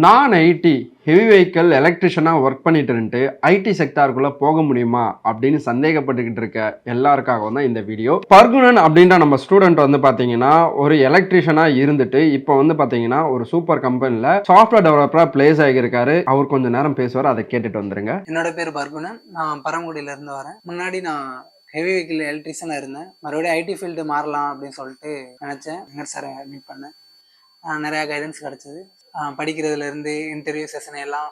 நான் ID heavy vehicle எலக்ட்ரிஷியனாக work பண்ணிட்டு இருந்துட்டு ஐடி செக்டாருக்குள்ளே போக முடியுமா அப்படின்னு சந்தேகப்பட்டுக்கிட்டு இருக்க எல்லாருக்காகவும் தான் இந்த வீடியோ. பர்குணன் அப்படின்ற நம்ம ஸ்டூடெண்ட் வந்து பார்த்தீங்கன்னா ஒரு எலக்ட்ரிஷியனாக இருந்துட்டு இப்போ வந்து பார்த்தீங்கன்னா ஒரு சூப்பர் கம்பெனியில் சாஃப்ட்வேர் டெவலப்பராக பிளேஸ் ஆகியிருக்காரு. அவர் கொஞ்சம் நேரம் பேசுவார், அதை கேட்டுட்டு வந்துருங்க. என்னோட பேர் பர்குணன். நான் பரமக்குடியில இருந்து வரேன். முன்னாடி நான் ஹெவி வெஹிக்கிள் எலக்ட்ரிஷியனாக இருந்தேன். மறுபடியும் ஐடி ஃபீல்டு மாறலாம் அப்படின்னு சொல்லிட்டு நினச்சேன். வெங்கட் சாரை மீட் பண்ணேன். நிறையா கைடன்ஸ் கிடச்சிது. படிக்கிறதுலேருந்து இன்டர்வியூ செஷன் எல்லாம்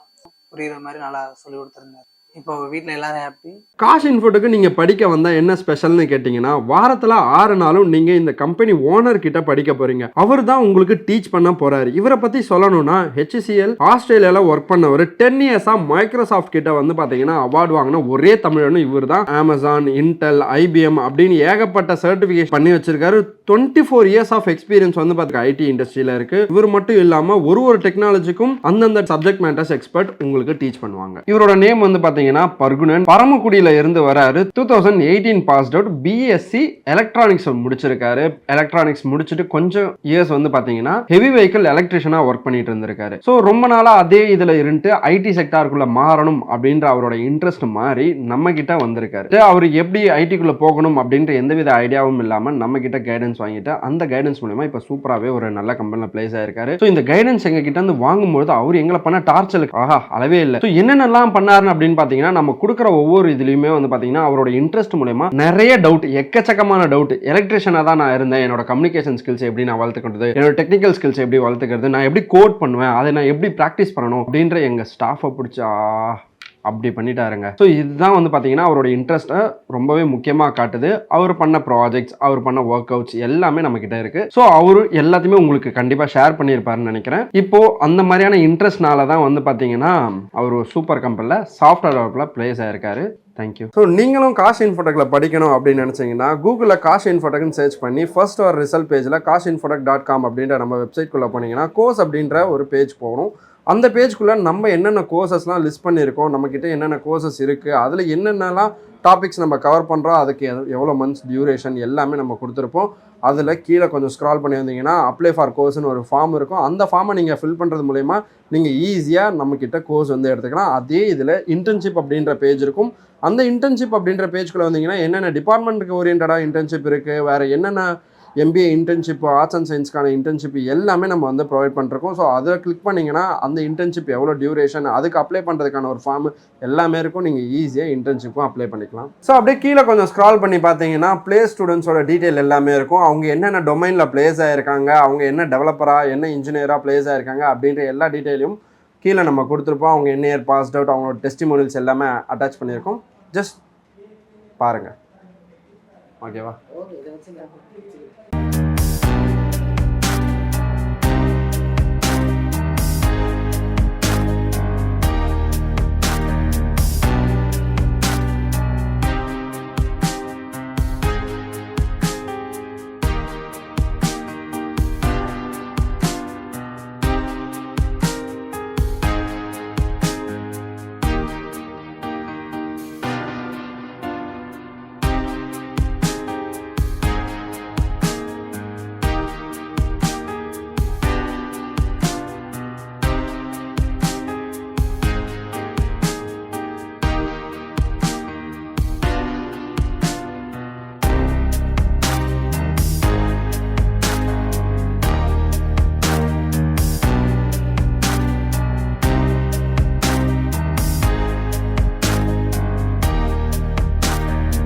புரிகிற மாதிரி நல்லா சொல்லி கொடுத்துருந்தார். இப்போ வீட்டில் எல்லாரும் ஹாப்பி. காஷ் இன்ஃபோட்டுக்கு நீங்கள் படிக்க வந்தால் என்ன ஸ்பெஷல்னு கேட்டிங்கன்னா, வாரத்தில் 6 நாளும் நீங்கள் இந்த கம்பெனி ஓனர் கிட்ட படிக்க போகிறீங்க. அவர் தான் உங்களுக்கு டீச் பண்ண போகிறாரு. இவரை பற்றி சொல்லணும்னா HCL ஆஸ்திரேலியாவில் ஒர்க் பண்ணவர் 10 இயர்ஸாக மைக்ரோசாஃப்ட் கிட்ட வந்து பார்த்தீங்கன்னா அவார்டு வாங்கின ஒரே தமிழனும் இவர் தான். அமேசான், இன்டெல், IBM அப்படின்னு ஏகப்பட்ட சர்டிஃபிகேஷன் பண்ணி வச்சிருக்காரு. 24 இயர்ஸ் ஆஃப் எக்ஸ்பீரியன்ஸ் வந்து பார்த்தீங்கன்னா ஐடி இண்டஸ்ட்ரியில் இருக்குது. இவர் மட்டும் இல்லாமல் ஒரு டெக்னாலஜிக்கும் அந்தந்த சப்ஜெக்ட் மேட்டர்ஸ் எக்ஸ்பர்ட் உங்களுக்கு டீச் பண்ணுவாங்க. இவரோட நேம் வந்து பார்த்தீங்கன்னா பர்குணன். பரமக்குடியில இருந்து வராரு. 2018 பாஸ்ட் அவுட். BSc எலக்ட்ரானிக்ஸ் முடிச்சிருக்காரு. எலக்ட்ரானிக்ஸ் முடிச்சுட்டு கொஞ்சம் இயர்ஸ் வந்து பாத்தீங்கன்னா ஹெவி வெஹிக்கிள் எலக்ட்ரிஷியனா ஒர்க் பண்ணிட்டு இருந்திருக்காரு. ஸோ ரொம்ப நாளா அதே இதுல இருந்து ஐடி செக்டாருக்குள்ள மாறணும் அப்படின்ற அவரோட இன்ட்ரெஸ்ட் மாறி நம்ம கிட்ட வந்திருக்காரு. அவர் எப்படி ஐடிக்குள்ள போகணும் அப்படின்ற எந்தவித ஐடியாவும் இல்லாம நம்ம கிட்ட கைடன்ஸ் வாங்கிட்டு அந்த கைடன்ஸ் மூலமா இப்ப சூப்பராகவே ஒரு நல்ல கம்பெனில பிளேஸ் ஆயிருக்காரு. ஸோ இந்த கைடன்ஸ் எங்க கிட்ட இருந்து வாங்கும்போது அவர் எங்களை பண்ண டார்ச்சலுக்கு அளவே இல்லை. ஸோ என்னென்னலாம் பண்ணாருன்னு அப்படின்னு பாத்தீங்கன்னா, நம்ம கொடுக்குற ஒவ்வொரு இதுலயுமே வந்து பாத்தீங்கன்னா அவரோட இன்ட்ரெஸ்ட் மூலமா நிறைய டவுட், எக்கச்சக்கமான டவுட். எலக்ட்ரிஷியனா தான் நான் இருந்தேன். என்னோட கம்யூனிகேஷன் ஸ்கில்ஸ் எப்படி நான் வளர்த்துக்கிறது, என்னோட டெக்னிக்கல் ஸ்கில்ஸ் எப்படி வளர்த்துக்கிறது, நான் எப்படி கோட் பண்ணுவேன், அதை நான் எப்படி பிராக்டிஸ் பண்ணணும் அப்படின்ற எங்க ஸ்டாஃபை பிடிச்சா அப்படி பண்ணிட்டாருங்க. ஸோ இதுதான் வந்து பார்த்தீங்கன்னா அவரோட இன்ட்ரெஸ்ட்டை ரொம்பவே முக்கியமாக காட்டுது. அவர் பண்ண ப்ராஜெக்ட்ஸ், அவர் பண்ண ஒர்க் அவுட்ஸ் எல்லாமே நம்ம கிட்ட இருக்கு. ஸோ அவர் எல்லாத்தையுமே உங்களுக்கு கண்டிப்பாக ஷேர் பண்ணியிருப்பாருன்னு நினைக்கிறேன். இப்போ அந்த மாதிரியான இன்ட்ரெஸ்ட்னால தான் வந்து பார்த்தீங்கன்னா அவர் ஒரு சூப்பர் கம்பெனியில் சாஃப்ட்வேர் டெவலப்பரில் பிளேஸ் ஆயிருக்காரு. தேங்க்யூ. ஸோ நீங்களும் காஷ் இன்ஃபோடெக்கில் படிக்கணும் அப்படின்னு நினச்சிங்கன்னா கூகுளில் காஷ் இன்ஃபோடெக்னு சர்ச் பண்ணி ஃபர்ஸ்ட் ஒரு ரிசல்ட் பேஜில் kashinfotech.com அப்படின்ற நம்ம வெப்சைட்குள்ளே போனீங்கன்னா கோர்ஸ் அப்படின்ற ஒரு பேஜ் போகணும். அந்த பேஜ்குள்ளே நம்ம என்னென்ன கோர்சஸ்லாம் லிஸ்ட் பண்ணியிருக்கோம், நம்மக்கிட்ட என்னென்ன கோர்சஸ் இருக்குது, அதில் என்னென்னலாம் டாபிக்ஸ் நம்ம கவர் பண்ணுறோம், அதுக்கு எவ்வளோ மந்த்ஸ் டியூரேஷன் எல்லாமே நம்ம கொடுத்துருப்போம். அதில் கீழே கொஞ்சம் ஸ்க்ரால் பண்ணி வந்தீங்கன்னா அப்ளை ஃபார் கோர்ஸ்னு ஒரு ஃபார்ம் இருக்கும். அந்த ஃபார்மை நீங்கள் ஃபில் பண்ணுறது மூலமா நீங்கள் ஈஸியாக நம்மக்கிட்ட கோர்ஸ் வந்து எடுத்துக்கலாம். அதே இதில் இன்டர்ன்ஷிப் அப்படின்ற பேஜ் இருக்கும். அந்த இன்டர்ன்ஷிப் அப்படின்ற பேஜ்குள்ளே வந்தீங்கன்னா என்னென்ன டிபார்ட்மெண்ட்டுக்கு ஓரியன்டாக இன்டர்ன்ஷிப் இருக்குது, வேறு என்னென்ன MBA இன்டர்ன்ஷிப், ஆர்ட்ஸ் அண்ட் சயின்ஸ்க்கான இன்டர்ன்ஷிப் எல்லாமே நம்ம வந்து ப்ரொவைட் பண்ணிருக்கோம். ஸோ அதை கிளிக் பண்ணிங்கன்னா அந்த இன்டர்ன்ஷிப் எவ்வளோ டியூரேஷன், அதுக்கு அப்ளை பண்ணுறதுக்கான ஒரு ஃபார்ம் எல்லாமே இருக்கும். நீங்கள் ஈஸியாக இன்டர்ன்ஷிப்பும் அப்ளை பண்ணிக்கலாம். ஸோ அப்படியே கீழே கொஞ்சம் ஸ்க்ரால் பண்ணி பார்த்தீங்கன்னா பிளேஸ் ஸ்டூடெண்ட்ஸோட டீட்டெயில் எல்லாமே இருக்கும். அவங்க என்னென்ன டொமைனில் பிளேஸ் ஆகிருக்காங்க, அவங்க என்ன டெவலப்பராக, என்ன இன்ஜினியராக பிளேஸ் ஆகிருக்காங்க அப்படின்ற எல்லா டீட்டெயிலையும் கீழே நம்ம கொடுத்துருப்போம். அவங்க என்ன இயர் பாஸ்ட் அவுட், அவங்களோட டெஸ்டிமோனியல்ஸ் எல்லாமே அட்டாச் பண்ணியிருக்கோம். ஜஸ்ட் பாருங்கள். ஓகேவா?